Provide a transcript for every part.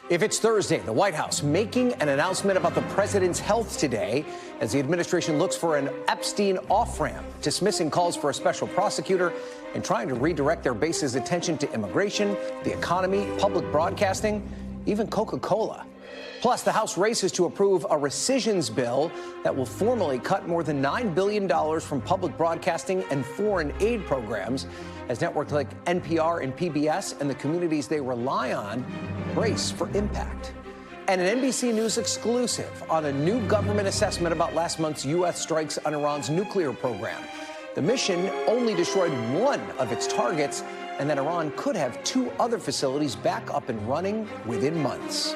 If it's Thursday, the White House making an announcement about the president's health today as the administration looks for an Epstein off-ramp, dismissing calls for a special prosecutor and trying to redirect their base's attention to immigration, the economy, public broadcasting, even Coca-Cola. Plus, the House races to approve a rescissions bill that will formally cut more than $9 billion from public broadcasting and foreign aid programs as networks like NPR and PBS and the communities they rely on brace for impact. And an NBC News exclusive on a new government assessment about last month's U.S. strikes on Iran's nuclear program. The mission only destroyed one of its targets, and that Iran could have two other facilities back up and running within months.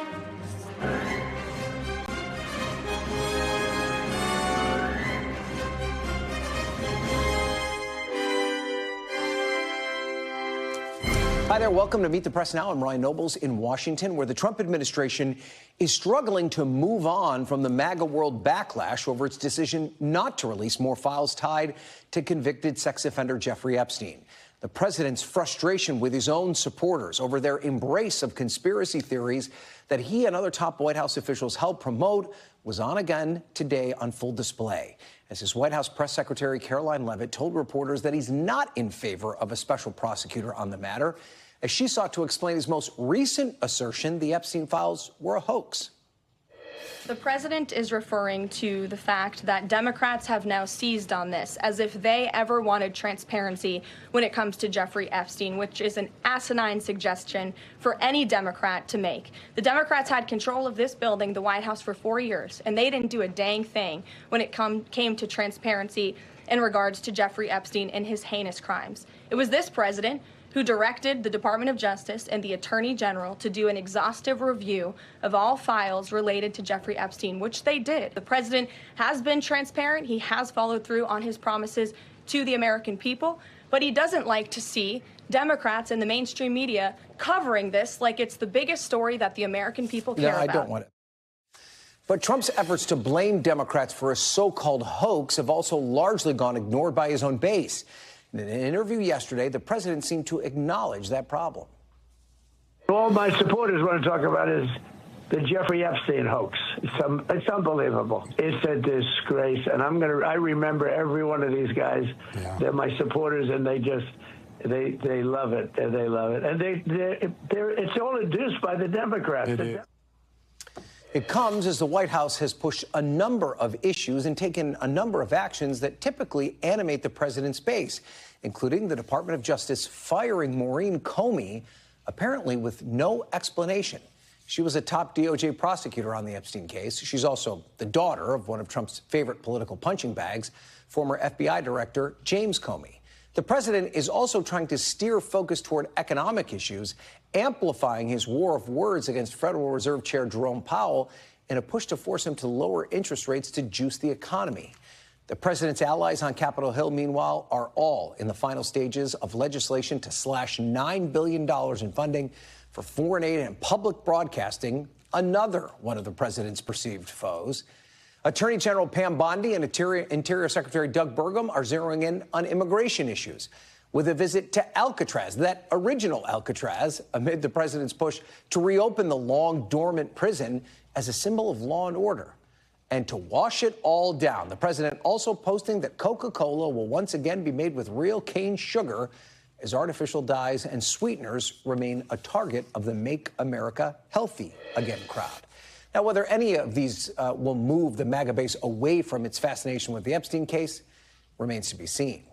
Hi there. Welcome to Meet the Press Now. I'm Ryan Nobles in Washington, where the Trump administration is struggling to move on from the MAGA world backlash over its decision not to release more files tied to convicted sex offender Jeffrey Epstein. The president's frustration with his own supporters over their embrace of conspiracy theories that he and other top White House officials helped promote was on again today on full display, as his White House press secretary Caroline Leavitt told reporters that he's not in favor of a special prosecutor on the matter, as she sought to explain his most recent assertion the Epstein files were a hoax. The president is referring to the fact that Democrats have now seized on this, as if they ever wanted transparency when it comes to Jeffrey Epstein, which is an asinine suggestion for any Democrat to make. The Democrats had control of this building, the White House, for 4 years, and they didn't do a dang thing when it came to transparency in regards to Jeffrey Epstein and his heinous crimes. It was this president who directed the Department of Justice and the Attorney General to do an exhaustive review of all files related to Jeffrey Epstein, which they did. The president has been transparent. He has followed through on his promises to the American people, but he doesn't like to see Democrats and the mainstream media covering this like it's the biggest story that the American people care about. I don't want it. But Trump's efforts to blame Democrats for a so-called hoax have also largely gone ignored by his own base. In an interview yesterday, the president seemed to acknowledge that problem. All my supporters want to talk about is the Jeffrey Epstein hoax. It's unbelievable. It's a disgrace, and I remember every one of these guys. Yeah. They're my supporters, and they love it. They love it, and it's all induced by the Democrats. It comes as the White House has pushed a number of issues and taken a number of actions that typically animate the president's base, including the Department of Justice firing Maureen Comey, apparently with no explanation. She was a top DOJ prosecutor on the Epstein case. She's also the daughter of one of Trump's favorite political punching bags, former FBI Director James Comey. The president is also trying to steer focus toward economic issues, amplifying his war of words against Federal Reserve Chair Jerome Powell in a push to force him to lower interest rates to juice the economy. The president's allies on Capitol Hill, meanwhile, are all in the final stages of legislation to slash $9 billion in funding for foreign aid and public broadcasting, another one of the president's perceived foes. Attorney General Pam Bondi and Interior Secretary Doug Burgum are zeroing in on immigration issues with a visit to Alcatraz, that original Alcatraz, amid the president's push to reopen the long dormant prison as a symbol of law and order. And to wash it all down, the president also posting that Coca-Cola will once again be made with real cane sugar as artificial dyes and sweeteners remain a target of the Make America Healthy Again crowd. Now, whether any of these will move the MAGA base away from its fascination with the Epstein case remains to be seen.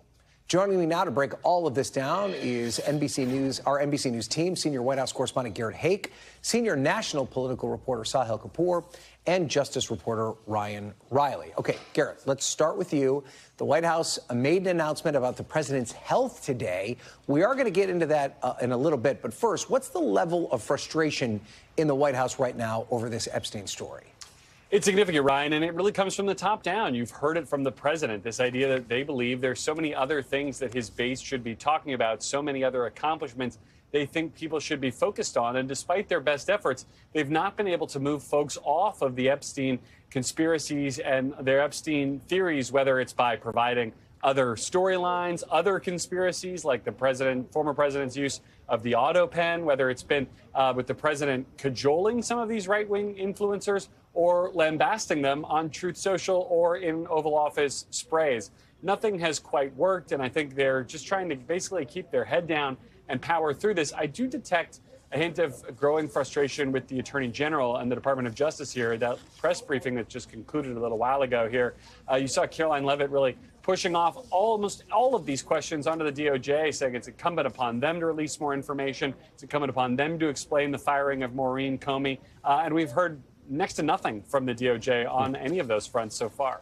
Joining me now to break all of this down is our NBC News team, senior White House correspondent Garrett Haake, senior national political reporter Sahil Kapoor, and justice reporter Ryan Riley. Okay, Garrett, let's start with you. The White House made an announcement about the president's health today. We are going to get into that in a little bit. But first, what's the level of frustration in the White House right now over this Epstein story? It's significant, Ryan, and it really comes from the top down. You've heard it from the president, this idea that they believe there's so many other things that his base should be talking about, so many other accomplishments they think people should be focused on. And despite their best efforts, they've not been able to move folks off of the Epstein conspiracies and their Epstein theories, whether it's by providing other storylines, other conspiracies, like the former president's use of the auto pen, whether it's been with the president cajoling some of these right-wing influencers or lambasting them on Truth Social or in Oval Office sprays. Nothing has quite worked, and I think they're just trying to basically keep their head down and power through this. I do detect a hint of growing frustration with the Attorney General and the Department of Justice here. That press briefing that just concluded a little while ago here, you saw Caroline Leavitt really pushing off almost all of these questions onto the DOJ, saying it's incumbent upon them to release more information. It's incumbent upon them to explain the firing of Maureen Comey. And we've heard next to nothing from the DOJ on any of those fronts so far.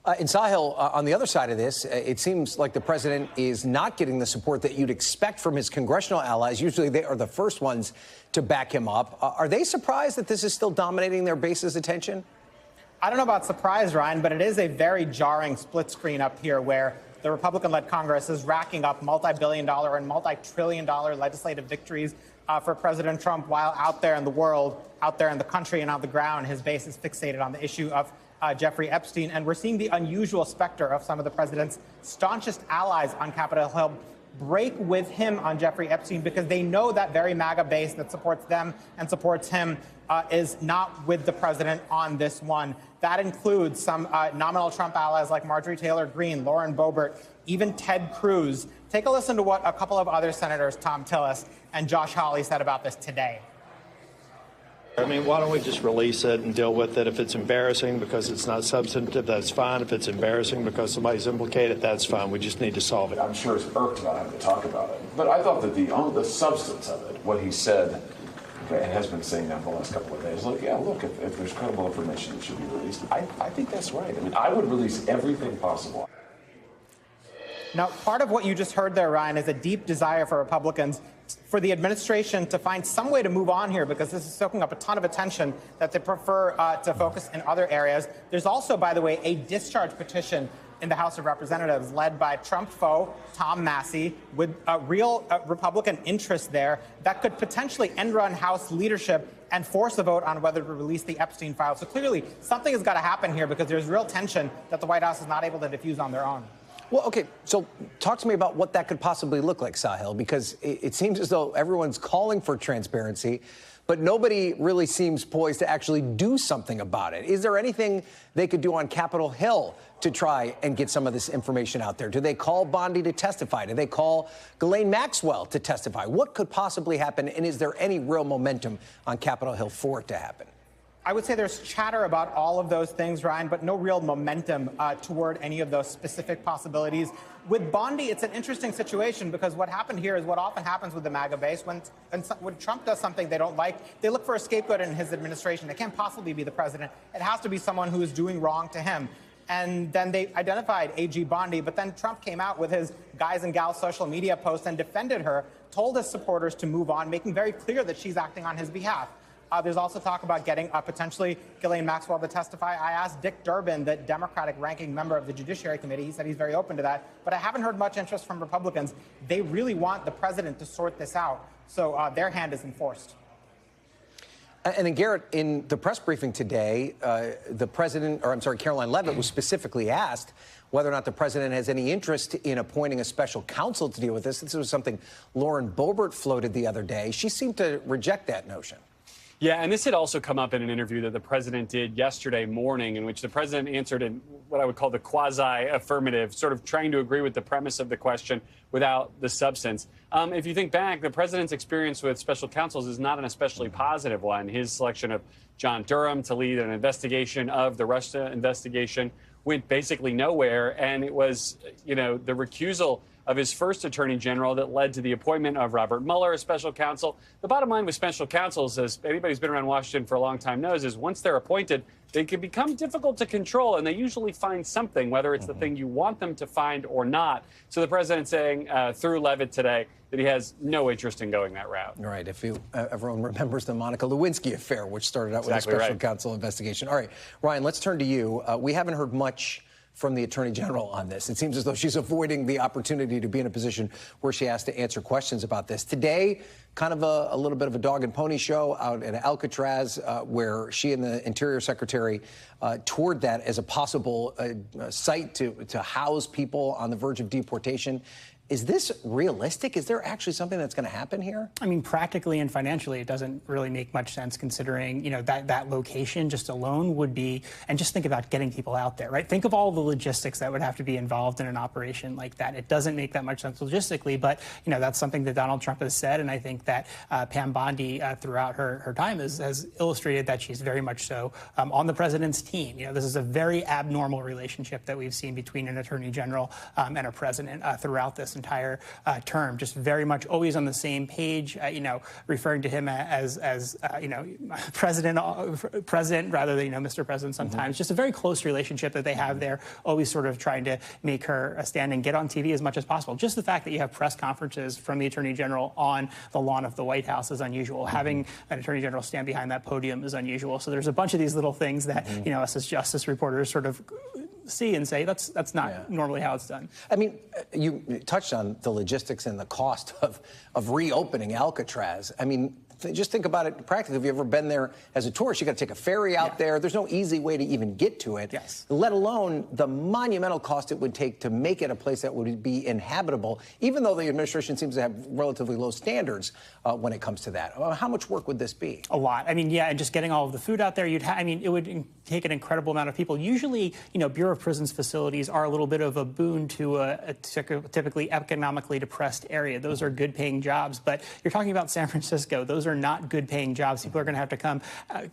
And Sahil, on the other side of this, it seems like the president is not getting the support that you'd expect from his congressional allies. Usually they are the first ones to back him up. Are they surprised that this is still dominating their base's attention? I don't know about surprise, Ryan, but it is a very jarring split screen up here where the Republican-led Congress is racking up multi-billion-dollar and multi-trillion-dollar legislative victories for President Trump, while out there in the world, out there in the country and on the ground, his base is fixated on the issue of Jeffrey Epstein. And we're seeing the unusual specter of some of the president's staunchest allies on Capitol Hill break with him on Jeffrey Epstein because they know that very MAGA base that supports them and supports him is not with the president on this one. That includes some nominal Trump allies like Marjorie Taylor Greene, Lauren Boebert, even Ted Cruz. Take a listen to what a couple of other senators, Tom Tillis and Josh Hawley, said about this today. I mean, why don't we just release it and deal with it? If it's embarrassing because it's not substantive, that's fine. If it's embarrassing because somebody's implicated, that's fine. We just need to solve it. I'm sure it's irked about having to talk about it. But I thought that the substance of it, what he said, and has been saying now for the last couple of days, like, yeah, look, if there's credible information that should be released, I think that's right. I mean, I would release everything possible. Now, part of what you just heard there, Ryan, is a deep desire for Republicans, for the administration to find some way to move on here, because this is soaking up a ton of attention that they prefer to focus in other areas. There's also, by the way, a discharge petition in the House of Representatives led by Trump foe Tom Massey, with a real Republican interest there that could potentially end-run House leadership and force a vote on whether to release the Epstein files. So clearly, something has got to happen here because there's real tension that the White House is not able to diffuse on their own. Well, OK, so talk to me about what that could possibly look like, Sahil, because it seems as though everyone's calling for transparency, but nobody really seems poised to actually do something about it. Is there anything they could do on Capitol Hill to try and get some of this information out there? Do they call Bondi to testify? Do they call Ghislaine Maxwell to testify? What could possibly happen? And is there any real momentum on Capitol Hill for it to happen? I would say there's chatter about all of those things, Ryan, but no real momentum toward any of those specific possibilities. With Bondi, it's an interesting situation because what happened here is what often happens with the MAGA base. When Trump does something they don't like, they look for a scapegoat in his administration. It can't possibly be the president. It has to be someone who is doing wrong to him. And then they identified AG Bondi, but then Trump came out with his guys and gals social media post and defended her, told his supporters to move on, making very clear that she's acting on his behalf. There's also talk about getting potentially Ghislaine Maxwell to testify. I asked Dick Durbin, the Democratic ranking member of the Judiciary Committee. He said he's very open to that. But I haven't heard much interest from Republicans. They really want the president to sort this out. So their hand is enforced. And then, Garrett, in the press briefing today, Caroline Leavitt was specifically asked whether or not the president has any interest in appointing a special counsel to deal with this. This was something Lauren Boebert floated the other day. She seemed to reject that notion. Yeah, and this had also come up in an interview that the president did yesterday morning, in which the president answered in what I would call the quasi-affirmative, sort of trying to agree with the premise of the question without the substance. If you think back, the president's experience with special counsels is not an especially positive one. His selection of John Durham to lead an investigation of the Russia investigation went basically nowhere, and it was, the recusal of his first attorney general that led to the appointment of Robert Mueller as special counsel. The bottom line with special counsels, as anybody who's been around Washington for a long time knows, is once they're appointed, they can become difficult to control, and they usually find something, whether it's the thing you want them to find or not. So the president's saying through Leavitt today that he has no interest in going that route. All right. If everyone remembers the Monica Lewinsky affair, which started out with a special counsel investigation. All right, Ryan, let's turn to you. We haven't heard much from the Attorney General on this. It seems as though she's avoiding the opportunity to be in a position where she has to answer questions about this. Today, kind of a little bit of a dog and pony show out at Alcatraz, where she and the Interior Secretary toured that as a possible site to house people on the verge of deportation. Is this realistic? Is there actually something that's going to happen here? I mean, practically and financially, it doesn't really make much sense considering, that location just alone would be, and just think about getting people out there, right? Think of all the logistics that would have to be involved in an operation like that. It doesn't make that much sense logistically, but, that's something that Donald Trump has said, and I think that Pam Bondi, throughout her time, has illustrated that she's very much so on the president's team. This is a very abnormal relationship that we've seen between an attorney general and a president throughout this entire term, just very much always on the same page, referring to him as president rather than, Mr. President sometimes. Just a very close relationship that they have there, always sort of trying to make her stand and get on TV as much as possible. Just the fact that you have press conferences from the Attorney General on the lawn of the White House is unusual. Having an Attorney General stand behind that podium is unusual. So there's a bunch of these little things that, us as justice reporters sort of see and say that's not normally how it's done. I mean, you touched on the logistics and the cost of reopening Alcatraz. I mean, just think about it practically. If you've ever been there as a tourist, you got to take a ferry out there. There's no easy way to even get to it, let alone the monumental cost it would take to make it a place that would be inhabitable, even though the administration seems to have relatively low standards when it comes to that. How much work would this be? A lot. I mean, and just getting all of the food out there, it would take an incredible amount of people. Usually, Bureau of Prisons facilities are a little bit of a boon to a typically economically depressed area. Those are good-paying jobs, but you're talking about San Francisco. Those are not good-paying jobs. People are going to have to come,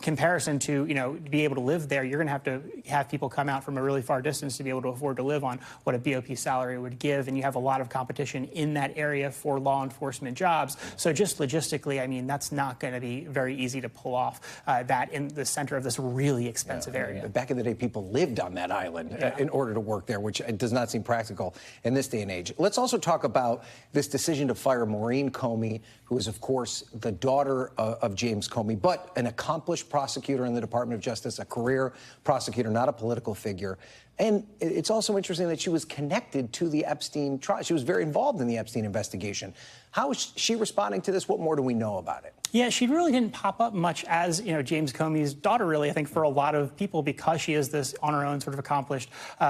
comparison to, to be able to live there, you're going to have people come out from a really far distance to be able to afford to live on what a BOP salary would give, and you have a lot of competition in that area for law enforcement jobs. So just logistically, I mean, that's not going to be very easy to pull off that in the center of this really expensive area. Back in the day, people lived on that island in order to work there, which does not seem practical in this day and age. Let's also talk about this decision to fire Maureen Comey, who is, of course, the daughter of James Comey, but an accomplished prosecutor in the Department of Justice, a career prosecutor, not a political figure. And it's also interesting that she was connected to the Epstein trial. She was very involved in the Epstein investigation. How is she responding to this? What more do we know about it? Yeah, she really didn't pop up much as, James Comey's daughter, really, I think, for a lot of people, because she is this, on her own, sort of accomplished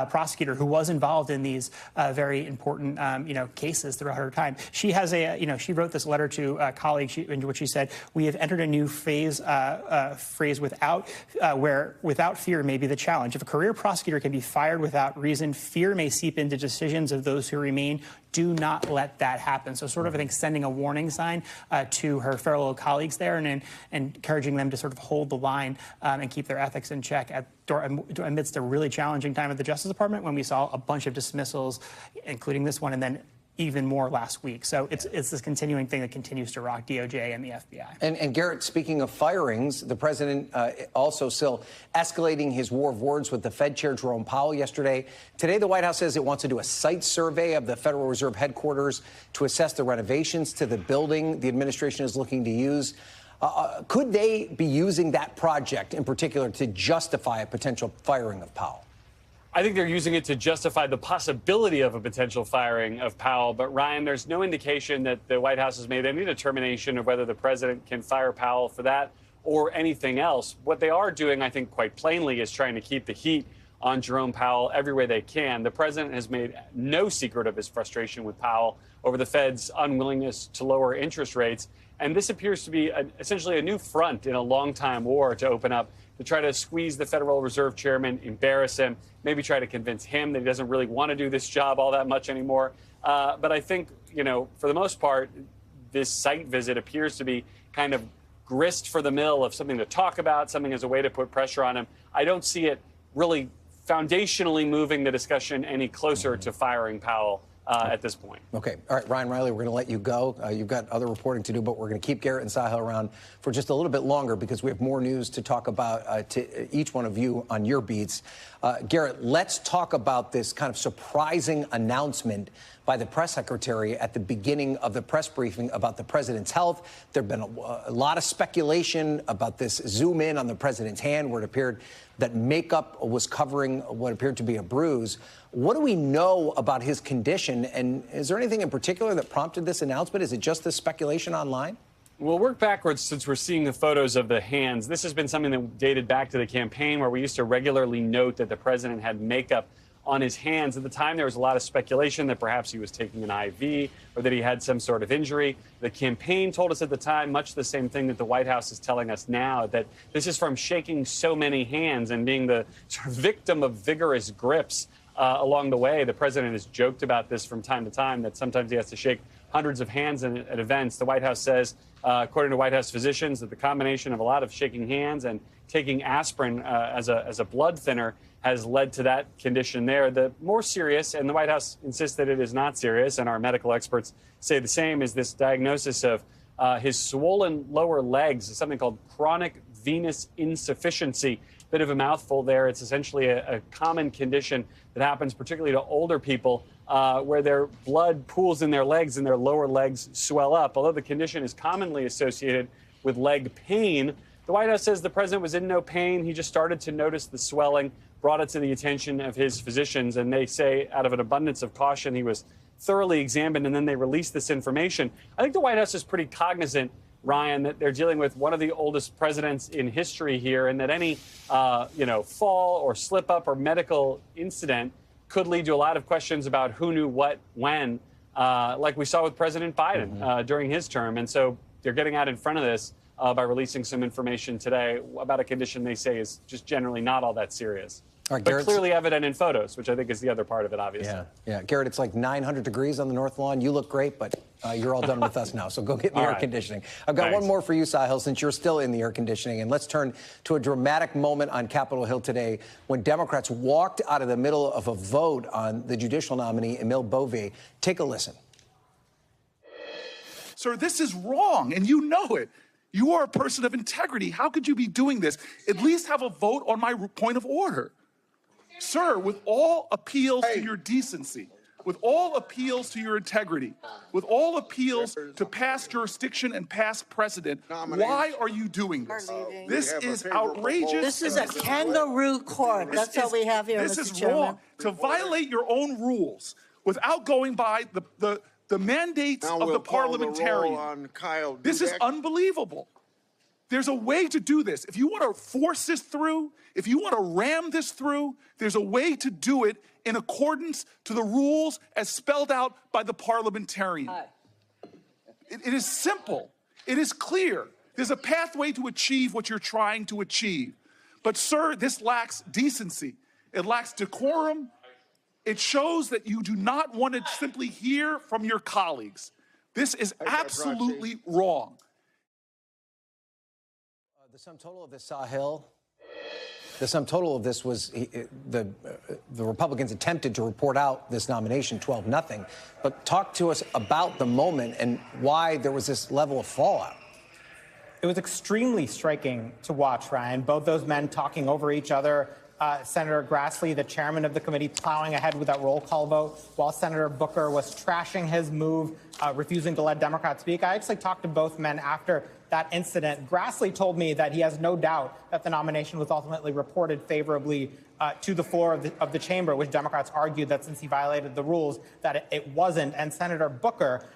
prosecutor who was involved in these very important, cases throughout her time. She has she wrote this letter to a colleague in which she said, "We have entered a new phase, where without fear may be the challenge. If a career prosecutor can be fired without reason, fear may seep into decisions of those who remain. Do not let that happen." So sort of, I think, sending a warning sign to her fellow colleagues there and encouraging them to sort of hold the line and keep their ethics in check amidst a really challenging time at the Justice Department, when we saw a bunch of dismissals, including this one, and then even more last week. So it's this continuing thing that continues to rock DOJ and the FBI. And Garrett, speaking of firings, the president also still escalating his war of words with the Fed chair Jerome Powell yesterday. Today, the White House says it wants to do a site survey of the Federal Reserve headquarters to assess the renovations to the building the administration is looking to use. Could they be using that project in particular to justify a potential firing of Powell? I think they're using it to justify the possibility of a potential firing of Powell. But, Ryan, there's no indication that the White House has made any determination of whether the president can fire Powell for that or anything else. What they are doing, I think, quite plainly, is trying to keep the heat on Jerome Powell every way they can. The president has made no secret of his frustration with Powell over the Fed's unwillingness to lower interest rates. And this appears to be essentially a new front in a long-time war to open up, to try to squeeze the Federal Reserve chairman, embarrass him, maybe try to convince him that he doesn't really want to do this job all that much anymore. But I think, for the most part, this site visit appears to be kind of grist for the mill of something to talk about, something as a way to put pressure on him. I don't see it really foundationally moving the discussion any closer to firing Powell at this point. Okay. All right, Ryan Riley, we're going to let you go. You've got other reporting to do, but we're going to keep Garrett and Sahil around for just a little bit longer because we have more news to talk about to each one of you on your beats. Garrett, let's talk about this kind of surprising announcement by the press secretary at the beginning of the press briefing about the president's health. There have been a lot of speculation about this zoom in on the president's hand, where it appeared that makeup was covering what appeared to be a bruise. What do we know about his condition? And is there anything in particular that prompted this announcement? Is it just this speculation online? We'll work backwards since we're seeing the photos of the hands. This has been something that dated back to the campaign, where we used to regularly note that the president had makeup on his hands. At the time, there was a lot of speculation that perhaps he was taking an IV or that he had some sort of injury. The campaign told us at the time much the same thing that the White House is telling us now, that this is from shaking so many hands and being the sort of victim of vigorous grips along the way. The president has joked about this from time to time, that sometimes he has to shake hundreds of hands at events. The White House says, according to White House physicians, that the combination of a lot of shaking hands and taking aspirin as a blood thinner has led to that condition there. The more serious, and the White House insists that it is not serious, and our medical experts say the same, is this diagnosis of his swollen lower legs, something called chronic venous insufficiency. Bit of a mouthful there. It's essentially a common condition that happens particularly to older people, where their blood pools in their legs and their lower legs swell up. Although the condition is commonly associated with leg pain, the White House says the president was in no pain. He just started to notice the swelling, brought it to the attention of his physicians, and they say out of an abundance of caution he was thoroughly examined, and then they released this information. I think the White House is pretty cognizant, Ryan, that they're dealing with one of the oldest presidents in history here, and that any fall or slip up or medical incident could lead to a lot of questions about who knew what when, like we saw with President Biden during his term. And so they're getting out in front of this by releasing some information today about a condition they say is just generally not all that serious. Right, but clearly evident in photos, which I think is the other part of it, obviously. Yeah. Garrett, it's like 900 degrees on the North Lawn. You look great, but you're all done with us now, so go get in the air conditioning. I've got one more for you, Sahil, since you're still in the air conditioning. And let's turn to a dramatic moment on Capitol Hill today when Democrats walked out of the middle of a vote on the judicial nominee, Emil Bovee. Take a listen. Sir, this is wrong, and you know it. You are a person of integrity. How could you be doing this? At least have a vote on my point of order. Sir, with all appeals to your decency, with all appeals to your integrity, with all appeals to past jurisdiction and past precedent, why are you doing this? This is outrageous. This is a kangaroo court. That's what we have here, Mr. Chairman. This is wrong. To violate your own rules without going by the mandates of the parliamentarian. This is unbelievable. There's a way to do this. If you want to force this through, if you want to ram this through, there's a way to do it in accordance to the rules as spelled out by the parliamentarian. It is simple. It is clear. There's a pathway to achieve what you're trying to achieve. But, sir, this lacks decency. It lacks decorum. It shows that you do not want to simply hear from your colleagues. This is absolutely wrong. The sum total of this, Sahil, the sum total of this was the Republicans attempted to report out this nomination 12-0. But talk to us about the moment and why there was this level of fallout. It was extremely striking to watch, Ryan. Both those men talking over each other. Senator Grassley, the chairman of the committee, plowing ahead with that roll call vote, while Senator Booker was trashing his move, refusing to let Democrats speak. I actually talked to both men after that incident. Grassley told me that he has no doubt that the nomination was ultimately reported favorably to the floor of the chamber, which Democrats argued that since he violated the rules, that it wasn't. And Senator Booker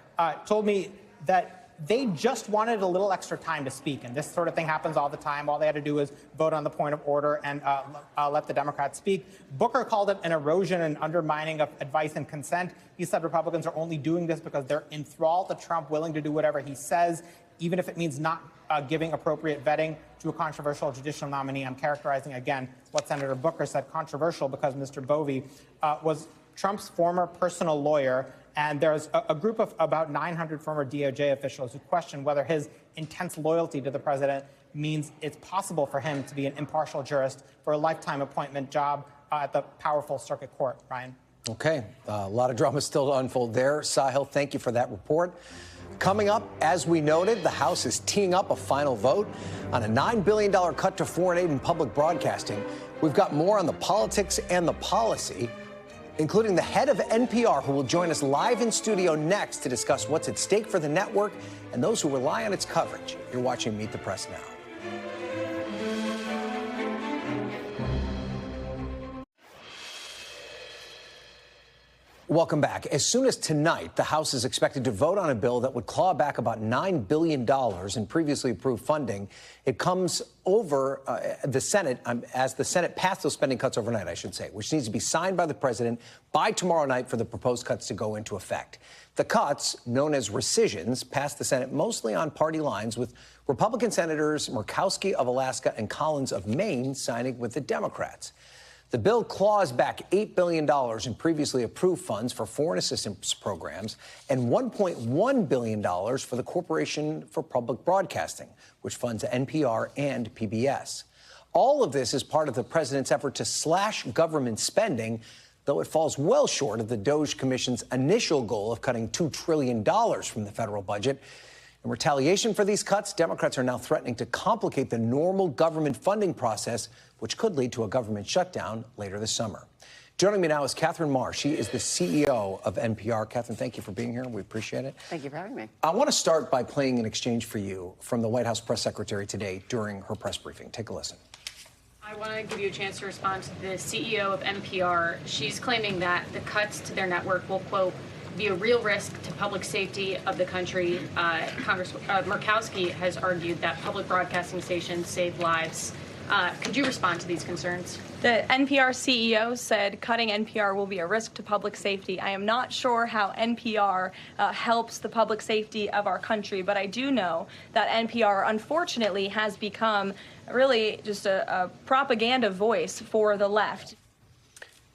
told me that they just wanted a little extra time to speak. And this sort of thing happens all the time. All they had to do was vote on the point of order and let the Democrats speak. Booker called it an erosion and undermining of advice and consent. He said Republicans are only doing this because they're enthralled to Trump, willing to do whatever he says, even if it means not giving appropriate vetting to a controversial judicial nominee. I'm characterizing, again, what Senator Booker said, controversial because Mr. Bovee was Trump's former personal lawyer. And there's a group of about 900 former DOJ officials who question whether his intense loyalty to the president means it's possible for him to be an impartial jurist for a lifetime appointment job at the powerful circuit court. Ryan. Okay. A lot of drama still to unfold there. Sahil, thank you for that report. Coming up, as we noted, the House is teeing up a final vote on a $9 billion cut to foreign aid and public broadcasting. We've got more on the politics and the policy. including the head of NPR, who will join us live in studio next to discuss what's at stake for the network and those who rely on its coverage. You're watching Meet the Press Now. Welcome back. As soon as tonight, the House is expected to vote on a bill that would claw back about $9 billion in previously approved funding. It comes over the Senate, as the Senate passed those spending cuts overnight, I should say, which needs to be signed by the president by tomorrow night for the proposed cuts to go into effect. The cuts, known as rescissions, passed the Senate mostly on party lines, with Republican Senators Murkowski of Alaska and Collins of Maine signing with the Democrats. The bill claws back $8 billion in previously approved funds for foreign assistance programs and $1.1 billion for the Corporation for Public Broadcasting, which funds NPR and PBS. All of this is part of the president's effort to slash government spending, though it falls well short of the DOJ Commission's initial goal of cutting $2 trillion from the federal budget. In retaliation for these cuts, Democrats are now threatening to complicate the normal government funding process, which could lead to a government shutdown later this summer. Joining me now is Katherine Maher. She is the CEO of NPR. Katherine, thank you for being here. We appreciate it. Thank you for having me. I want to start by playing an exchange for you from the White House press secretary today during her press briefing. Take a listen. I want to give you a chance to respond to the CEO of NPR. She's claiming that the cuts to their network will, quote, be a real risk to public safety of the country. Murkowski has argued that public broadcasting stations save lives. Could you respond to these concerns? The NPR CEO said cutting NPR will be a risk to public safety. I am not sure how NPR helps the public safety of our country, but I do know that NPR, unfortunately, has become really just a propaganda voice for the left.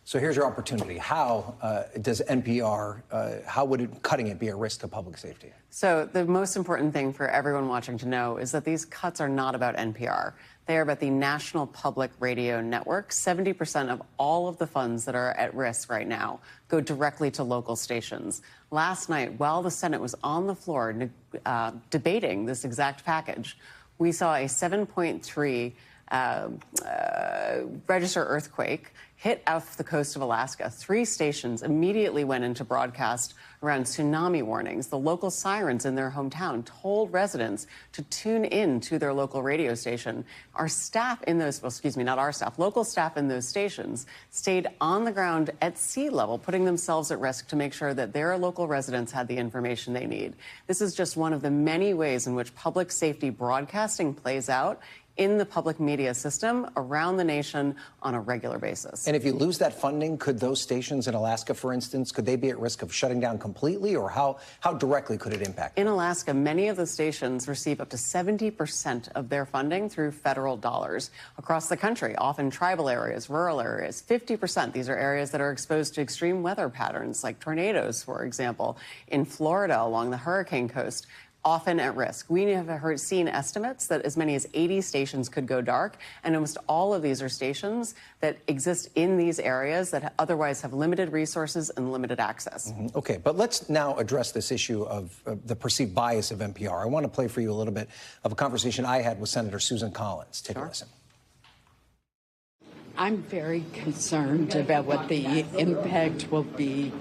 So here's your opportunity. How does NPR, how would cutting it be a risk to public safety? So the most important thing for everyone watching to know is that these cuts are not about NPR. They are about the National Public Radio Network. 70% of all of the funds that are at risk right now go directly to local stations. Last night, while the Senate was on the floor debating this exact package, we saw a 7.3 register earthquake hit off the coast of Alaska. 3 stations immediately went into broadcast around tsunami warnings. The local sirens in their hometown told residents to tune in to their local radio station. Our staff in those, well, excuse me, not our staff, local staff in those stations stayed on the ground at sea level, putting themselves at risk to make sure that their local residents had the information they need. This is just one of the many ways in which public safety broadcasting plays out in the public media system around the nation on a regular basis. And if you lose that funding, could those stations in Alaska, for instance, could they be at risk of shutting down completely, or how directly could it impact? In Alaska, many of the stations receive up to 70% of their funding through federal dollars. Across the country, often tribal areas, rural areas, 50%. These are areas that are exposed to extreme weather patterns, like tornadoes, for example. In Florida, along the hurricane coast, often at risk. We have seen estimates that as many as 80 stations could go dark, and almost all of these are stations that exist in these areas that otherwise have limited resources and limited access. Mm-hmm. Okay, but let's now address this issue of the perceived bias of NPR. I want to play for you a little bit of a conversation I had with Senator Susan Collins. Take a listen. I'm very concerned about what the impact will be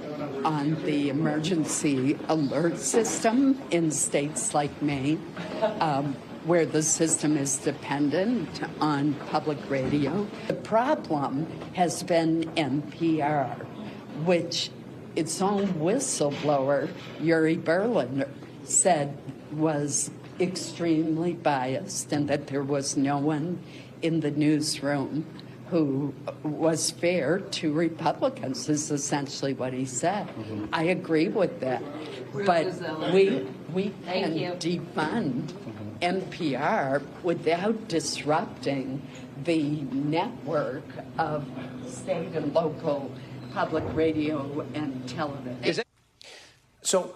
on the emergency alert system in states like Maine, where the system is dependent on public radio. The problem has been NPR, which its own whistleblower, Yuri Berlin, said was extremely biased and that there was no one in the newsroom who was fair to Republicans, is essentially what he said. Mm-hmm. I agree with that. But we can defund NPR without disrupting the network of state and local public radio and television. So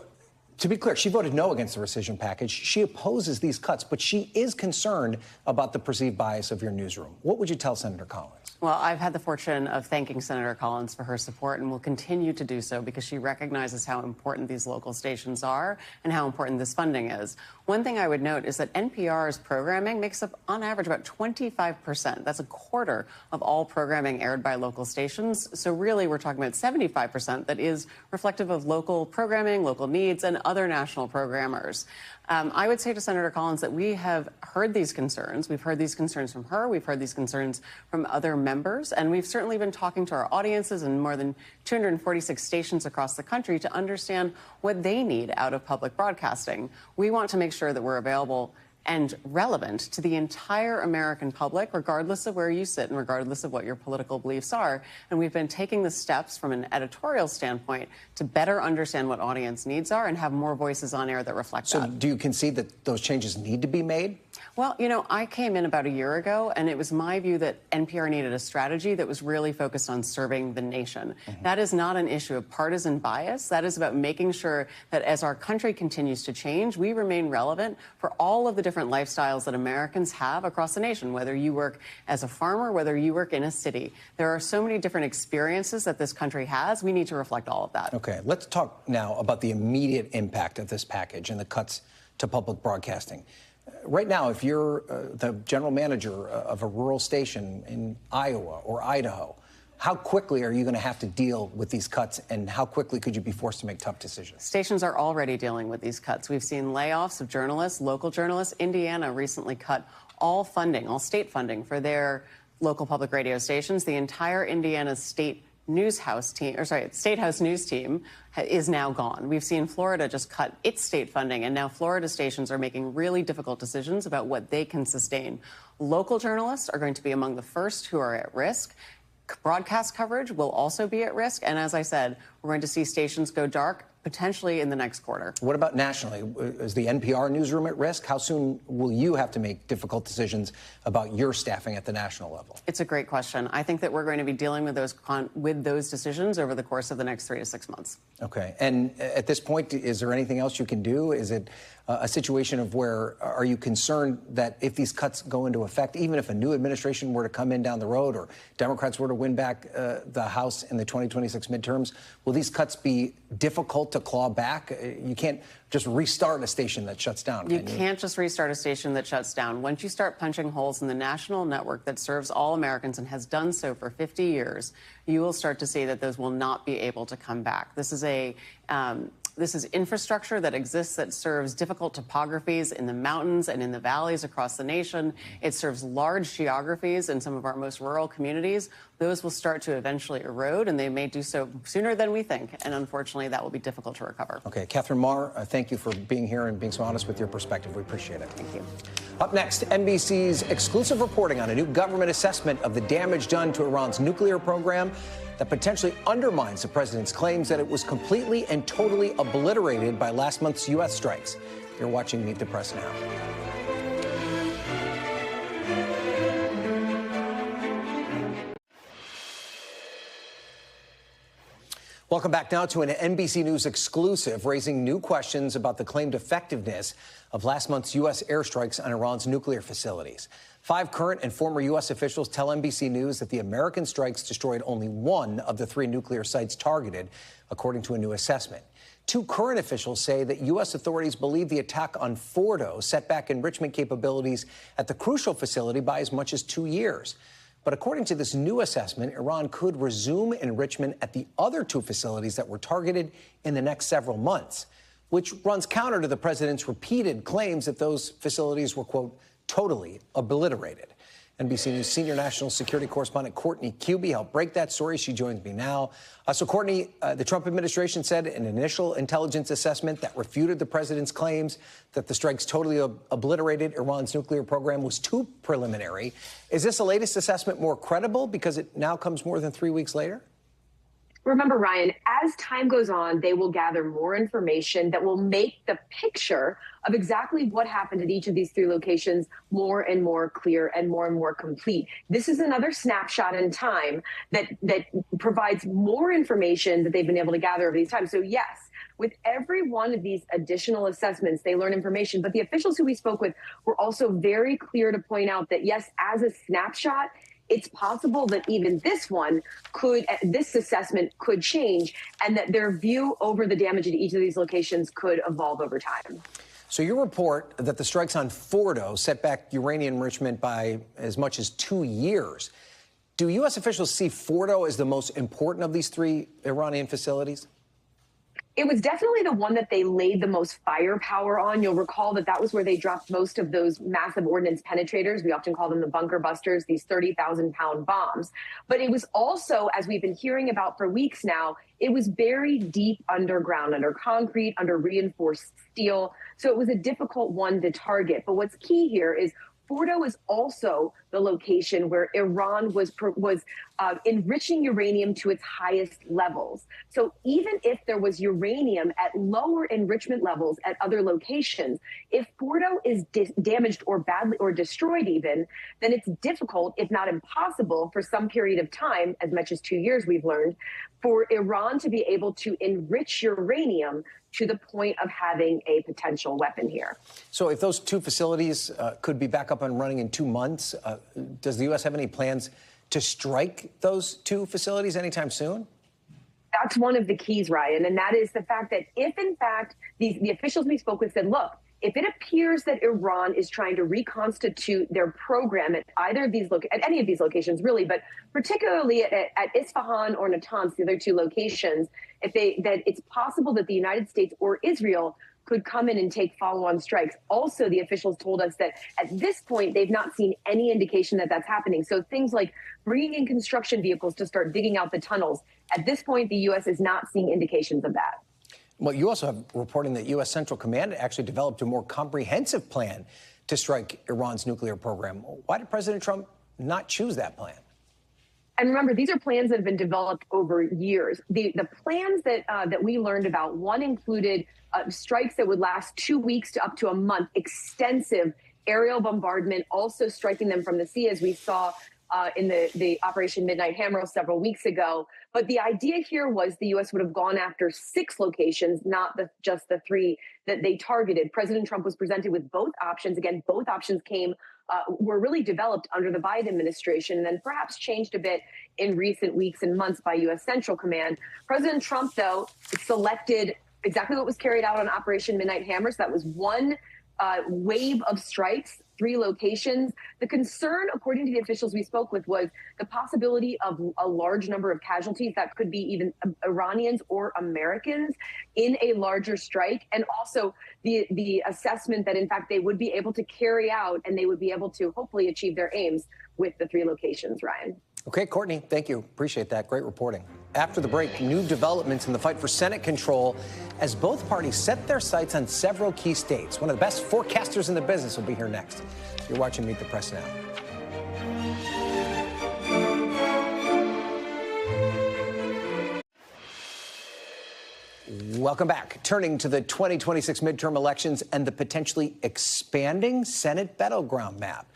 To be clear, she voted no against the rescission package. She opposes these cuts, but she is concerned about the perceived bias of your newsroom. What would you tell Senator Collins? Well, I've had the fortune of thanking Senator Collins for her support and will continue to do so because she recognizes how important these local stations are and how important this funding is. One thing I would note is that NPR's programming makes up, on average, about 25%. That's a quarter of all programming aired by local stations. So really, we're talking about 75% that is reflective of local programming, local needs, and other national programmers. I would say to Senator Collins that we have heard these concerns. We've heard these concerns from her. We've heard these concerns from other members. And we've certainly been talking to our audiences in more than 246 stations across the country to understand what they need out of public broadcasting. We want to make sure that we're available and relevant to the entire American public, regardless of where you sit and regardless of what your political beliefs are. And we've been taking the steps from an editorial standpoint to better understand what audience needs are and have more voices on air that reflect that. So do you concede that those changes need to be made? Well, you know, I came in about a year ago, and it was my view that NPR needed a strategy that was really focused on serving the nation. That is not an issue of partisan bias. That is about making sure that as our country continues to change, we remain relevant for all of the different lifestyles that Americans have across the nation, whether you work as a farmer, whether you work in a city. There are so many different experiences that this country has. We need to reflect all of that. Okay, let's talk now about the immediate impact of this package and the cuts to public broadcasting. Right now, if you're the general manager of a rural station in Iowa or Idaho, how quickly are you going to have to deal with these cuts, and how quickly could you be forced to make tough decisions? Stations are already dealing with these cuts. We've seen layoffs of journalists, local journalists. Indiana recently cut all funding, all state funding for their local public radio stations. The entire Indiana state State House news team is now gone. We've seen Florida just cut its state funding, and now Florida stations are making really difficult decisions about what they can sustain. Local journalists are going to be among the first who are at risk. Broadcast coverage will also be at risk. And as I said, we're going to see stations go dark potentially in the next quarter. What about nationally? Is the NPR newsroom at risk? How soon will you have to make difficult decisions about your staffing at the national level? It's a great question. I think that we're going to be dealing with those decisions over the course of the next 3 to 6 months. Okay. And at this point, is there anything else you can do? Is it a situation of where are you concerned that if these cuts go into effect, even if a new administration were to come in down the road or Democrats were to win back the House in the 2026 midterms, will these cuts be difficult to claw back? You can't just restart a station that shuts down. You can't just restart a station that shuts down. Once you start punching holes in the national network that serves all Americans and has done so for 50 years, you will start to see that those will not be able to come back. This is infrastructure that exists that serves difficult topographies in the mountains and in the valleys across the nation. It serves large geographies in some of our most rural communities. Those will start to eventually erode, and they may do so sooner than we think. And unfortunately, that will be difficult to recover. Okay, Katherine Maher, thank you for being here and being so honest with your perspective. We appreciate it. Thank you. Up next, NBC's exclusive reporting on a new government assessment of the damage done to Iran's nuclear program that potentially undermines the president's claims that it was completely and totally obliterated by last month's U.S. strikes. You're watching Meet the Press now. Welcome back now to an NBC News exclusive, raising new questions about the claimed effectiveness of last month's U.S. airstrikes on Iran's nuclear facilities. 5 current and former U.S. officials tell NBC News that the American strikes destroyed only one of the 3 nuclear sites targeted, according to a new assessment. 2 current officials say that U.S. authorities believe the attack on Fordo set back enrichment capabilities at the crucial facility by as much as 2 years. But according to this new assessment, Iran could resume enrichment at the other 2 facilities that were targeted in the next several months, which runs counter to the president's repeated claims that those facilities were, quote, totally obliterated. NBC News senior national security correspondent Courtney Kube helped break that story. She joins me now. So, Courtney, the Trump administration said an initial intelligence assessment that refuted the president's claims that the strikes totally obliterated Iran's nuclear program was too preliminary. Is this the latest assessment more credible because it now comes more than 3 weeks later? Remember, Ryan, as time goes on, they will gather more information that will make the picture of exactly what happened at each of these 3 locations more and more clear and more complete. This is another snapshot in time that provides more information that they've been able to gather over these times. So yes, With every one of these additional assessments, they learn information. But the officials who we spoke with were also very clear to point out that, yes, as a snapshot, it's possible that even this assessment could change, and that their view over the damage at each of these locations could evolve over time. So you report that the strikes on Fordo set back uranium enrichment by as much as 2 years. Do U.S. officials see Fordo as the most important of these 3 Iranian facilities? It was definitely the one that they laid the most firepower on. You'll recall that was where they dropped most of those massive ordnance penetrators. We often call them the bunker busters, these 30,000-pound bombs. But it was also, as we've been hearing about for weeks now, it was buried deep underground, under concrete, under reinforced steel. So it was a difficult one to target. But what's key here is Fordo is also the location where Iran was enriching uranium to its highest levels. So even if there was uranium at lower enrichment levels at other locations, if Fordo is damaged or badly or destroyed even, then it's difficult, if not impossible, for some period of time, as much as 2 years we've learned, for Iran to be able to enrich uranium to the point of having a potential weapon here. So if those 2 facilities could be back up and running in 2 months, does the U.S. have any plans to strike those 2 facilities anytime soon? That's one of the keys, Ryan, and that is the fact that if, in fact, the officials we spoke with said, look, if it appears that Iran is trying to reconstitute their program at either of these at any of these locations, really, but particularly at Isfahan or Natanz, the other 2 locations, that it's possible that the United States or Israel could come in and take follow-on strikes. Also, the officials told us that at this point, they've not seen any indication that that's happening. So things like bringing in construction vehicles to start digging out the tunnels, at this point, the U.S. is not seeing indications of that. Well, you also have reporting that U.S. Central Command actually developed a more comprehensive plan to strike Iran's nuclear program. Why did President Trump not choose that plan? And remember, these are plans that have been developed over years. The plans that we learned about, one included strikes that would last 2 weeks to up to a month, extensive aerial bombardment, also striking them from the sea, as we saw in the Operation Midnight Hammer several weeks ago. But the idea here was the U.S. would have gone after 6 locations, not just the 3 that they targeted. President Trump was presented with both options. Again, both options were really developed under the Biden administration and then perhaps changed a bit in recent weeks and months by U.S. Central Command. President Trump, though, selected exactly what was carried out on Operation Midnight Hammer. So that was one wave of strikes, 3 locations. The concern, according to the officials we spoke with, was the possibility of a large number of casualties that could be even Iranians or Americans in a larger strike, and also the assessment that, in fact, they would be able to carry out and they would be able to hopefully achieve their aims with the 3 locations, Ryan. Okay, Courtney, thank you. Appreciate that. Great reporting. After the break, new developments in the fight for Senate control as both parties set their sights on several key states. One of the best forecasters in the business will be here next. You're watching Meet the Press Now. Welcome back. Turning to the 2026 midterm elections and the potentially expanding Senate battleground map.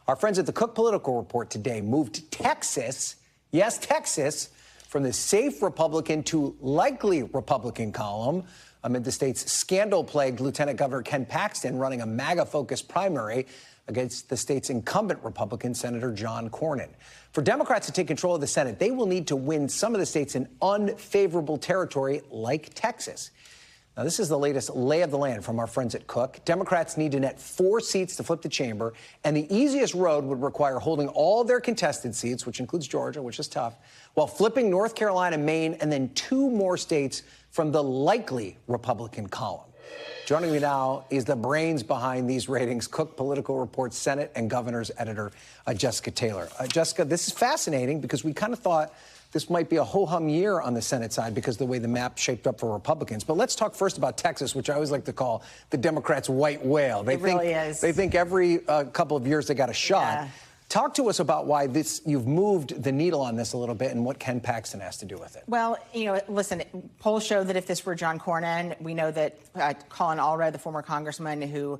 Our friends at the Cook Political Report today moved Texas, yes, Texas, from the safe Republican to likely Republican column amid the state's scandal-plagued Lieutenant Governor Ken Paxton running a MAGA-focused primary against the state's incumbent Republican Senator John Cornyn. For Democrats to take control of the Senate, they will need to win some of the states in unfavorable territory like Texas. Now, this is the latest lay of the land from our friends at Cook. Democrats need to net 4 seats to flip the chamber, and the easiest road would require holding all their contested seats, which includes Georgia, which is tough, while flipping North Carolina, Maine, and then 2 more states from the likely Republican column. Joining me now is the brains behind these ratings, Cook Political Report Senate and Governors editor Jessica Taylor. Jessica, this is fascinating because we kind of thought this might be a ho-hum year on the Senate side because of the way the map shaped up for Republicans. But let's talk first about Texas, which I always like to call the Democrats' white whale. It really is. They think every couple of years they got a shot. Yeah. Talk to us about why you've moved the needle on this a little bit and what Ken Paxton has to do with it. Well, listen, polls show that if this were John Cornyn, we know that Colin Allred, the former congressman who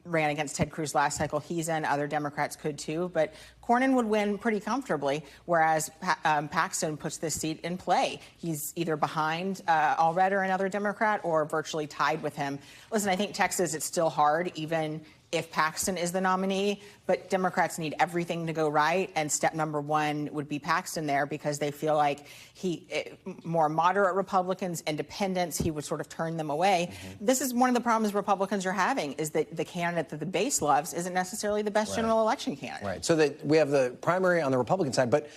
ran against Ted Cruz last cycle. He's in. Other Democrats could too. But Cornyn would win pretty comfortably, whereas Paxton puts this seat in play. He's either behind Allred or another Democrat or virtually tied with him. Listen, I think Texas, it's still hard, even if Paxton is the nominee, but Democrats need everything to go right, and step number one would be Paxton there because they feel like more moderate Republicans, independents, he would sort of turn them away. This is one of the problems Republicans are having, is that the candidate that the base loves isn't necessarily the best general election candidate. Right. So that we have the primary on the Republican side, but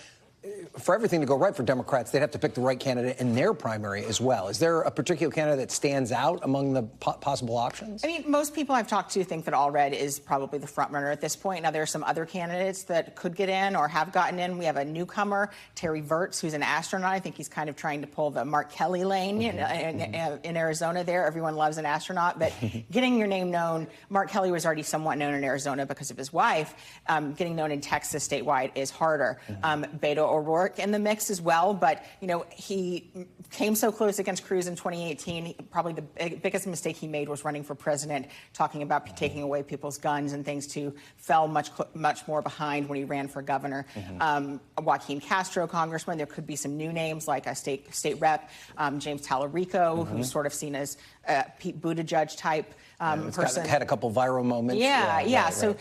for everything to go right for Democrats, they'd have to pick the right candidate in their primary as well. Is there a particular candidate that stands out among the possible options? I mean, most people I've talked to think that Allred is probably the front runner at this point. Now, there are some other candidates that could get in or have gotten in. We have a newcomer, Terry Virts, who's an astronaut. I think he's kind of trying to pull the Mark Kelly lane in Arizona there. Everyone loves an astronaut, but getting your name known, Mark Kelly was already somewhat known in Arizona because of his wife. Getting known in Texas statewide is harder. Beto O'Rourke in the mix as well, but he came so close against Cruz in 2018. Probably the biggest mistake he made was running for president, talking about taking away people's guns and things. Fell much more behind when he ran for governor. Joaquin Castro, congressman. There could be some new names like a state rep, James Tallarico, who's sort of seen as Pete Buttigieg type person. Had a couple viral moments. Yeah. So,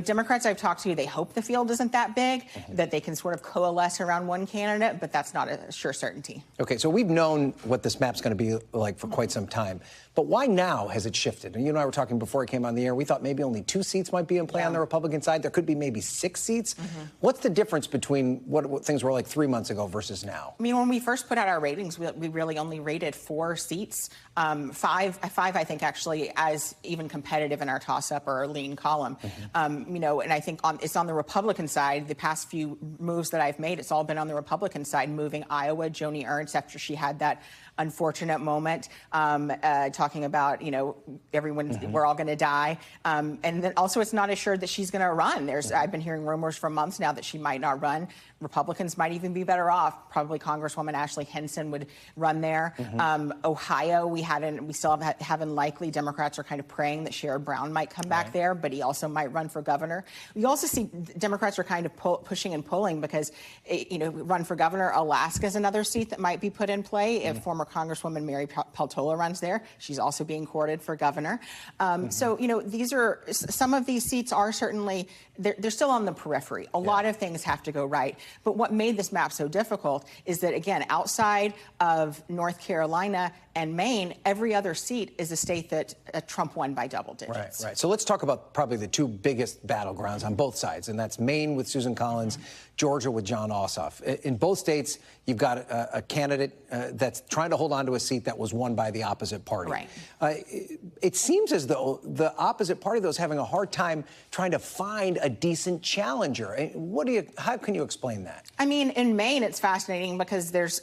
Democrats I've talked to, they hope the field isn't that big, that they can sort of coalesce around one candidate, but that's not a sure certainty. Okay, so we've known what this map's going to be like for quite some time. But why now has it shifted? And you and I were talking before I came on the air. We thought maybe only 2 seats might be in play on the Republican side. There could be maybe 6 seats. What's the difference between what things were like 3 months ago versus now? I mean, when we first put out our ratings, we really only rated 4 seats. Five, I think, actually, as even competitive in our toss-up or our lean column. And I think it's on the Republican side. The past few moves that I've made, it's all been on the Republican side, moving Iowa, Joni Ernst, after she had that unfortunate moment, talking about, we're all going to die. And then also it's not assured that she's going to run. I've been hearing rumors for months now that she might not run. Republicans might even be better off. Probably Congresswoman Ashley Henson would run there. Ohio, we still haven't likely. Democrats are kind of praying that Sherrod Brown might come back there, but he also might run for governor. We also see Democrats are kind of pushing and pulling because, run for governor. Alaska is another seat that might be put in play if former Congresswoman Mary Peltola runs there. She's also being courted for governor. So, some of these seats are certainly, they're still on the periphery. A lot of things have to go right. But what made this map so difficult is that, again, outside of North Carolina and Maine, every other seat is a state that Trump won by double digits. Right. So let's talk about probably the 2 biggest battlegrounds on both sides, and that's Maine with Susan Collins, Georgia with Jon Ossoff. In both states, you've got a candidate that's trying to hold on to a seat that was won by the opposite party. Right. It seems as though the opposite party, though, is having a hard time trying to find a decent challenger. How can you explain that? I mean, in Maine, it's fascinating because there's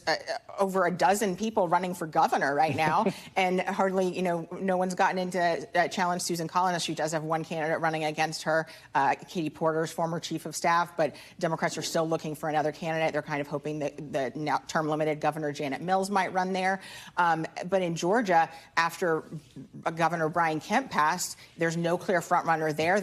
over a dozen people running for governor right now, and hardly, no one's gotten into challenge Susan Collins. She does have one candidate running against her, Katie Porter's former chief of staff, but Democrats are still looking for another candidate. They're kind of hoping that the now term-limited Governor Janet Mills might run there. But in Georgia, after Governor Brian Kemp passed, there's no clear frontrunner there.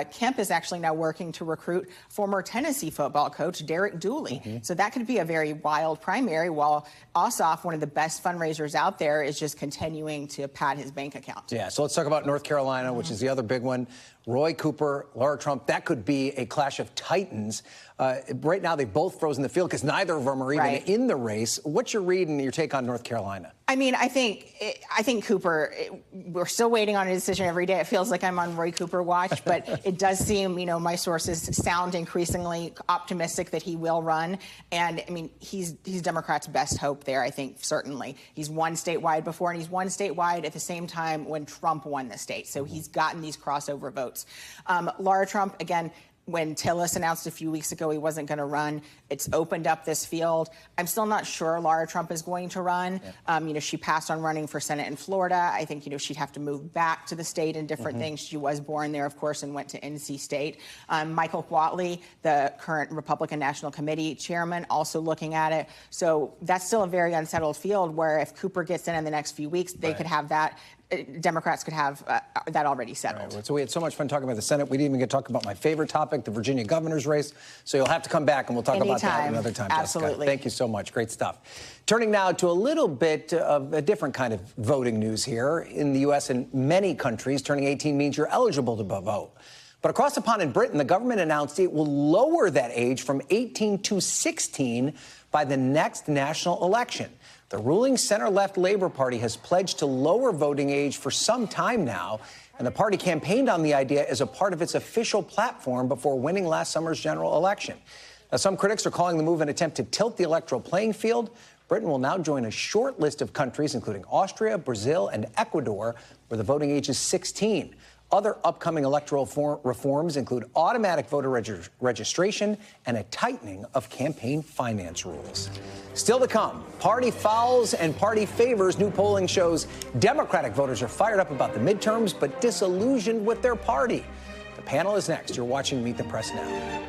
Kemp is actually now working to recruit former Tennessee football coach Derek Dooley. So that could be a very wild primary, while Ossoff, one of the best fundraisers out there, is just continuing to pad his bank account. Yeah, so let's talk about North Carolina, which is the other big one. Roy Cooper, Laura Trump, that could be a clash of titans. Right now, they've both frozen the field because neither of them are even in the race. What's your read and your take on North Carolina? I mean, I think Cooper, we're still waiting on a decision every day. It feels like I'm on Roy Cooper watch, but it does seem, my sources sound increasingly optimistic that he will run. And, I mean, he's Democrats' best hope there, I think, certainly. He's won statewide before, and he's won statewide at the same time when Trump won the state. So he's gotten these crossover votes. Laura Trump, again, when Tillis announced a few weeks ago he wasn't going to run, it's opened up this field. I'm still not sure Laura Trump is going to run. She passed on running for Senate in Florida. I think, she'd have to move back to the state and different things. She was born there, of course, and went to NC State. Michael Whatley, the current Republican National Committee chairman, also looking at it. So that's still a very unsettled field where if Cooper gets in the next few weeks, they could have that Democrats could have that already settled. Right. So we had so much fun talking about the Senate. We didn't even get to talk about my favorite topic, the Virginia governor's race. So you'll have to come back and we'll talk about that another time, Absolutely. Jessica. Thank you so much. Great stuff. Turning now to a little bit of a different kind of voting news here. In the U.S. and many countries, turning 18 means you're eligible to vote. But across the pond in Britain, the government announced it will lower that age from 18 to 16 by the next national election. The ruling center-left Labour Party has pledged to lower voting age for some time now, and the party campaigned on the idea as a part of its official platform before winning last summer's general election. Now, some critics are calling the move an attempt to tilt the electoral playing field. Britain will now join a short list of countries, including Austria, Brazil, and Ecuador, where the voting age is 16. Other upcoming electoral reforms include automatic voter registration and a tightening of campaign finance rules. Still to come, party fouls and party favors. New polling shows Democratic voters are fired up about the midterms, but disillusioned with their party. The panel is next. You're watching Meet the Press Now.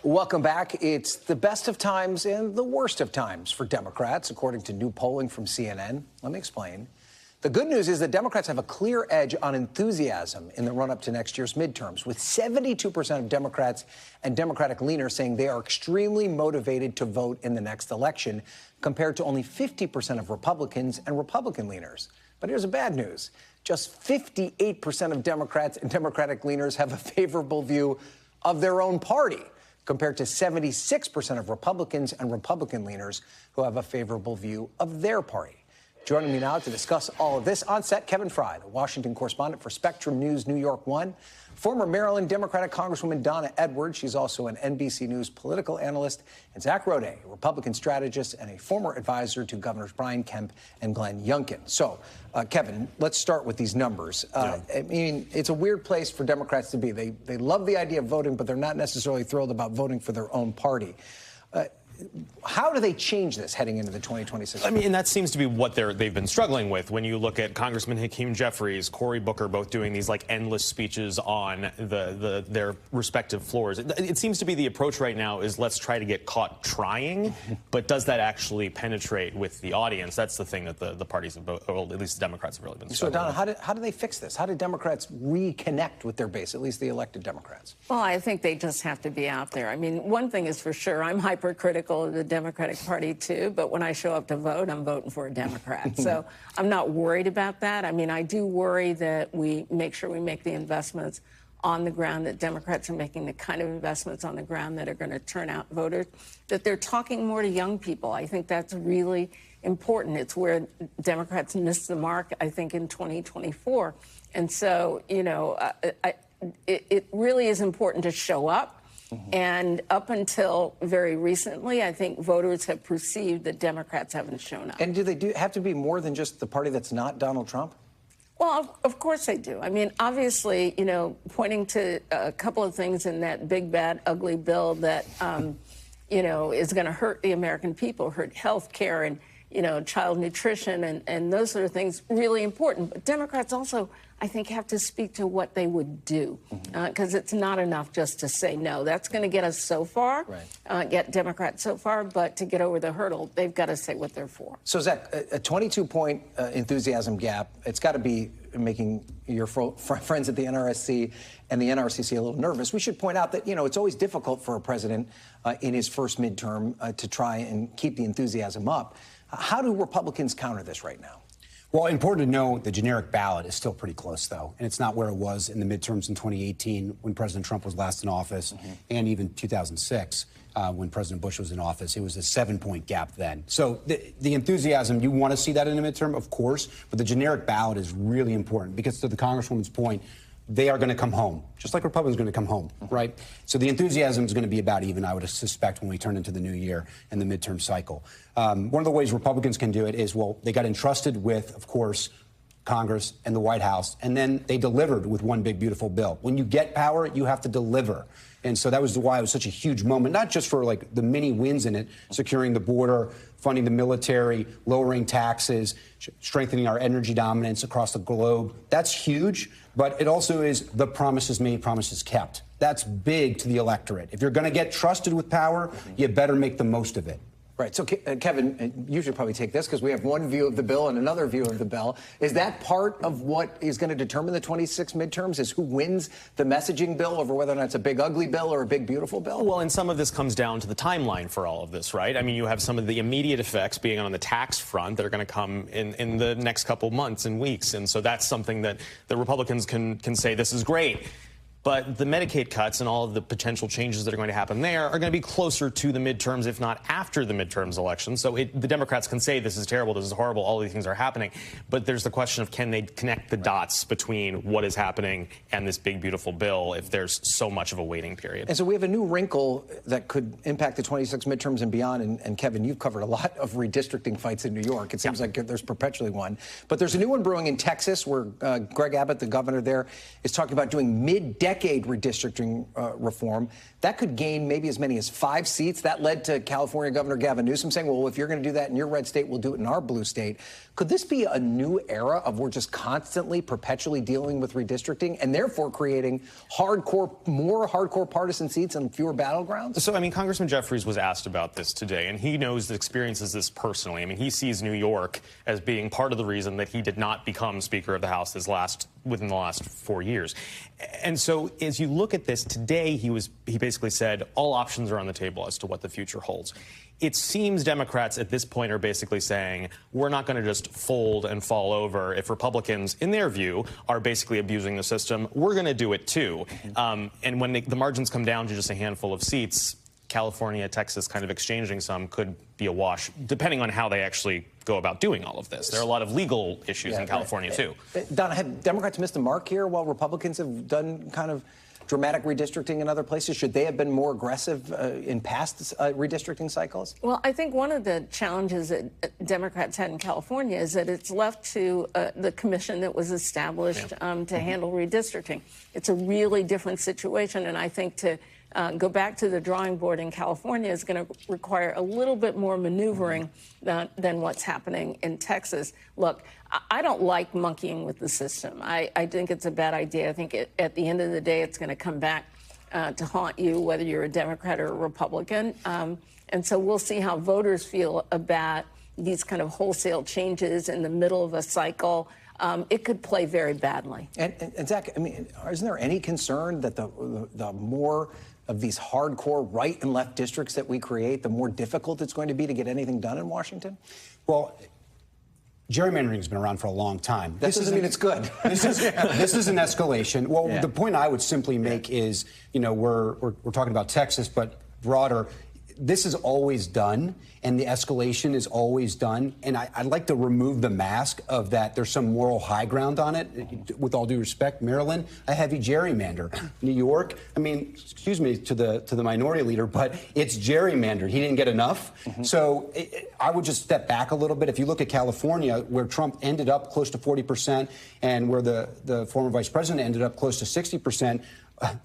Welcome back. It's the best of times and the worst of times for Democrats, according to new polling from CNN. Let me explain. The good news is that Democrats have a clear edge on enthusiasm in the run-up to next year's midterms, with 72% of Democrats and Democratic leaners saying they are extremely motivated to vote in the next election, compared to only 50% of Republicans and Republican leaners. But here's the bad news. Just 58% of Democrats and Democratic leaners have a favorable view of their own party, compared to 76% of Republicans and Republican leaners who have a favorable view of their party. Joining me now to discuss all of this on set, Kevin Fry, the Washington correspondent for Spectrum News New York 1, former Maryland Democratic Congresswoman Donna Edwards, she's also an NBC News political analyst, and Zach Rode, a Republican strategist and a former advisor to Governors Brian Kemp and Glenn Youngkin. So, Kevin, let's start with these numbers. I mean, it's a weird place for Democrats to be. They love the idea of voting, but they're not necessarily thrilled about voting for their own party. How do they change this heading into the 2026? I mean, and that seems to be what they've been struggling with. When you look at Congressman Hakeem Jeffries, Cory Booker, both doing these like endless speeches on their respective floors. It seems to be the approach right now is let's try to get caught trying, but does that actually penetrate with the audience? That's the thing that the parties have, or at least the Democrats have really been struggling with. So, Donna, how do they fix this? How do Democrats reconnect with their base, at least the elected Democrats? Well, I think they just have to be out there. I mean, one thing is for sure, I'm hypercritical of the Democratic Party, too, but when I show up to vote, I'm voting for a Democrat. So I'm not worried about that. I mean, I do worry that we make sure we make the investments on the ground, that Democrats are making the kind of investments on the ground that are going to turn out voters, that they're talking more to young people. I think that's really important. It's where Democrats missed the mark, I think, in 2024. And so, you know, it really is important to show up. And up until very recently, I think voters have perceived that Democrats haven't shown up. And do they have to be more than just the party that's not Donald Trump? Well, of course they do. I mean, obviously, you know, pointing to a couple of things in that big, bad, ugly bill that, you know, is going to hurt the American people, hurt health care and, you know, child nutrition and those sort of things, really important. But Democrats also, I think, have to speak to what they would do, because it's not enough just to say no. That's going to get us so far, get Democrats so far, but to get over the hurdle, they've got to say what they're for. So, Zach, a 22-point enthusiasm gap, it's got to be making your friends at the NRSC and the NRCC a little nervous. We should point out that, you know, it's always difficult for a president in his first midterm to try and keep the enthusiasm up. How do Republicans counter this right now? Well, important to know, the generic ballot is still pretty close, though, and it's not where it was in the midterms in 2018 when President Trump was last in office, and even 2006 when President Bush was in office. It was a 7-point gap then. So the enthusiasm, you want to see that in a midterm, of course, but the generic ballot is really important because, to the Congresswoman's point, they are going to come home, just like Republicans are going to come home, right? So the enthusiasm is going to be about even, I would suspect, when we turn into the new year and the midterm cycle. One of the ways Republicans can do it is, well, they got entrusted with, of course, Congress and the White House, and then they delivered with one big, beautiful bill. When you get power, you have to deliver. And so that was why it was such a huge moment, not just for like the many wins in it, securing the border, funding the military, lowering taxes, strengthening our energy dominance across the globe. That's huge, but it also is the promises made, promises kept. That's big to the electorate. If you're going to get trusted with power, you better make the most of it. Right. So, Kevin, you should probably take this because we have one view of the bill and another view of the bill. Is that part of what is going to determine the 26 midterms, is who wins the messaging bill over whether or not it's a big ugly bill or a big beautiful bill? Well, and some of this comes down to the timeline for all of this, right? I mean, you have some of the immediate effects being on the tax front that are going to come in the next couple months and weeks. And so that's something that the Republicans can say, this is great. But the Medicaid cuts and all of the potential changes that are going to happen there are going to be closer to the midterms, if not after the midterms election. So the Democrats can say this is terrible, this is horrible, all these things are happening. But there's the question of, can they connect the dots between what is happening and this big, beautiful bill if there's so much of a waiting period? And so we have a new wrinkle that could impact the 26 midterms and beyond. And Kevin, you've covered a lot of redistricting fights in New York. It seems like there's perpetually one. But there's a new one brewing in Texas where Greg Abbott, the governor there, is talking about doing mid-decade redistricting reform. That could gain maybe as many as 5 seats. That led to California Governor Gavin Newsom saying, well, if you're going to do that in your red state, we'll do it in our blue state. Could this be a new era of we're just constantly, perpetually dealing with redistricting and therefore creating more hardcore partisan seats and fewer battlegrounds? So, I mean, Congressman Jeffries was asked about this today, and he knows the experiences this personally. I mean, he sees New York as being part of the reason that he did not become Speaker of the House within the last 4 years. And so as you look at this today, he basically said all options are on the table as to what the future holds. It seems Democrats at this point are basically saying we're not going to just fold and fall over. If Republicans, in their view, are basically abusing the system, we're going to do it too. And when the margins come down to just a handful of seats, California, Texas kind of exchanging some could be a wash, depending on how they actually go about doing all of this. There are a lot of legal issues in California, too. Donna, have Democrats missed the mark here while Republicans have done kind of dramatic redistricting in other places? Should they have been more aggressive in past redistricting cycles? Well, I think one of the challenges that Democrats had in California is that it's left to the commission that was established to handle redistricting. It's a really different situation, and I think to go back to the drawing board in California is going to require a little bit more maneuvering than what's happening in Texas. Look, I don't like monkeying with the system. I think it's a bad idea. I think at the end of the day, it's going to come back to haunt you, whether you're a Democrat or a Republican. And so we'll see how voters feel about these kind of wholesale changes in the middle of a cycle. It could play very badly. And Zach, I mean, isn't there any concern that the more of these hardcore right and left districts that we create, the more difficult it's going to be to get anything done in Washington? Well, gerrymandering has been around for a long time. That doesn't mean it's good. This is an escalation. Well, the point I would simply make is, you know, we're talking about Texas, but broader. This is always done, and the escalation is always done. And I'd like to remove the mask of that there's some moral high ground on it. With all due respect, Maryland, a heavy gerrymander. New York, I mean, excuse me to the minority leader, but it's gerrymandered. He didn't get enough. So I would just step back a little bit. If you look at California, where Trump ended up close to 40%, and where the former vice president ended up close to 60%,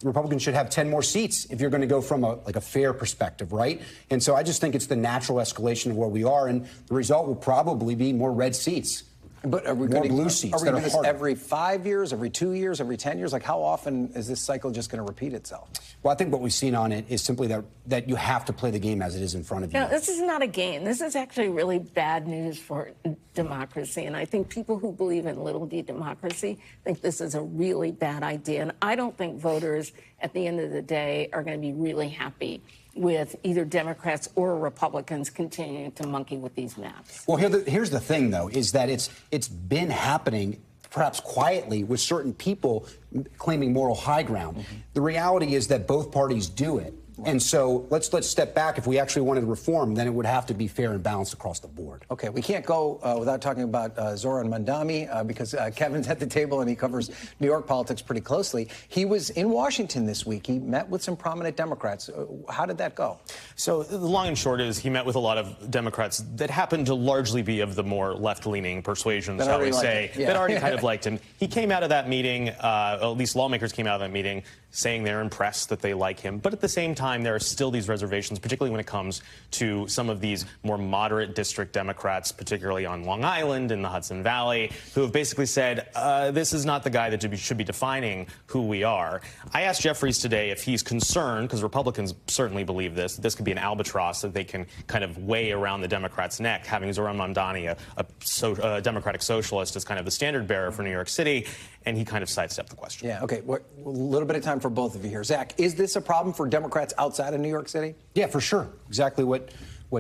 the Republicans should have 10 more seats if you're going to go from a fair perspective, right? And so I just think it's the natural escalation of where we are, and the result will probably be more red seats. But are we more going blue seats? Are we doing this every 5 years, every 2 years, every 10 years? Like, how often is this cycle just going to repeat itself? Well, I think what we've seen on it is simply that you have to play the game as it is in front of you. No, this is not a game. This is actually really bad news for democracy. And I think people who believe in little d democracy think this is a really bad idea. And I don't think voters at the end of the day are going to be really happy with either Democrats or Republicans continuing to monkey with these maps. Well, here's the thing, though, is that it's been happening perhaps quietly with certain people claiming moral high ground. The reality is that both parties do it. And so let's step back. If we actually wanted reform, then it would have to be fair and balanced across the board. Okay, we can't go without talking about Zoran Mandami because Kevin's at the table and he covers New York politics pretty closely. He was in Washington this week. He met with some prominent Democrats. How did that go? So the long and short is he met with a lot of Democrats that happened to largely be of the more left-leaning persuasion, shall we say, that already kind of liked him. He came out of that meeting, at least lawmakers came out of that meeting, saying they're impressed that they like him. But at the same time, time, there are still these reservations, particularly when it comes to some of these more moderate district Democrats, particularly on Long Island in the Hudson Valley, who have basically said, this is not the guy that should be defining who we are. I asked Jeffries today if he's concerned, because Republicans certainly believe this could be an albatross that they can kind of weigh around the Democrats' neck, having Zohran Mamdani, a Democratic socialist, as kind of the standard bearer for New York City, and he kind of sidestepped the question. Yeah, okay. A little bit of time for both of you here. Zach, is this a problem for Democrats outside of New York City? Yeah, for sure. Exactly what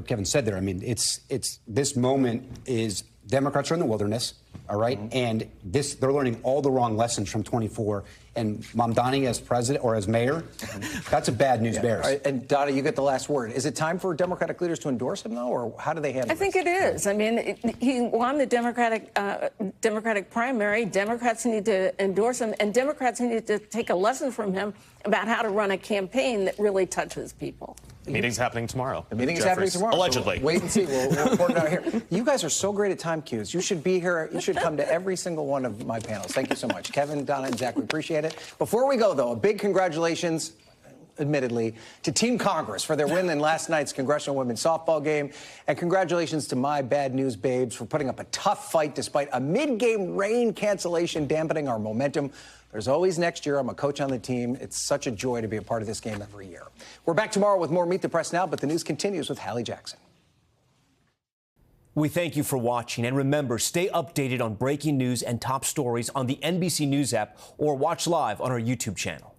Kevin said there. I mean, it's this moment is Democrats are in the wilderness, all right? And they're learning all the wrong lessons from 24. And Mamdani as president or as mayor, that's a bad news bears. Right. And Donna, you get the last word. Is it time for Democratic leaders to endorse him, though, or how do they handle it? I think it is. I mean, he won the Democratic primary. Democrats need to endorse him, and Democrats need to take a lesson from him about how to run a campaign that really touches people. The meeting's happening tomorrow. The meeting's happening tomorrow. Allegedly. So wait and see. We'll report it out here. You guys are so great at time cues. You should be here. You should come to every single one of my panels. Thank you so much. Kevin, Donna, and Zach, we appreciate it. Before we go, though, a big congratulations, admittedly, to Team Congress for their win in last night's Congressional Women's Softball game. And congratulations to my Bad News Babes for putting up a tough fight despite a mid-game rain cancellation dampening our momentum. There's always next year. I'm a coach on the team. It's such a joy to be a part of this game every year. We're back tomorrow with more Meet the Press Now, but the news continues with Hallie Jackson. We thank you for watching, and remember, stay updated on breaking news and top stories on the NBC News app or watch live on our YouTube channel.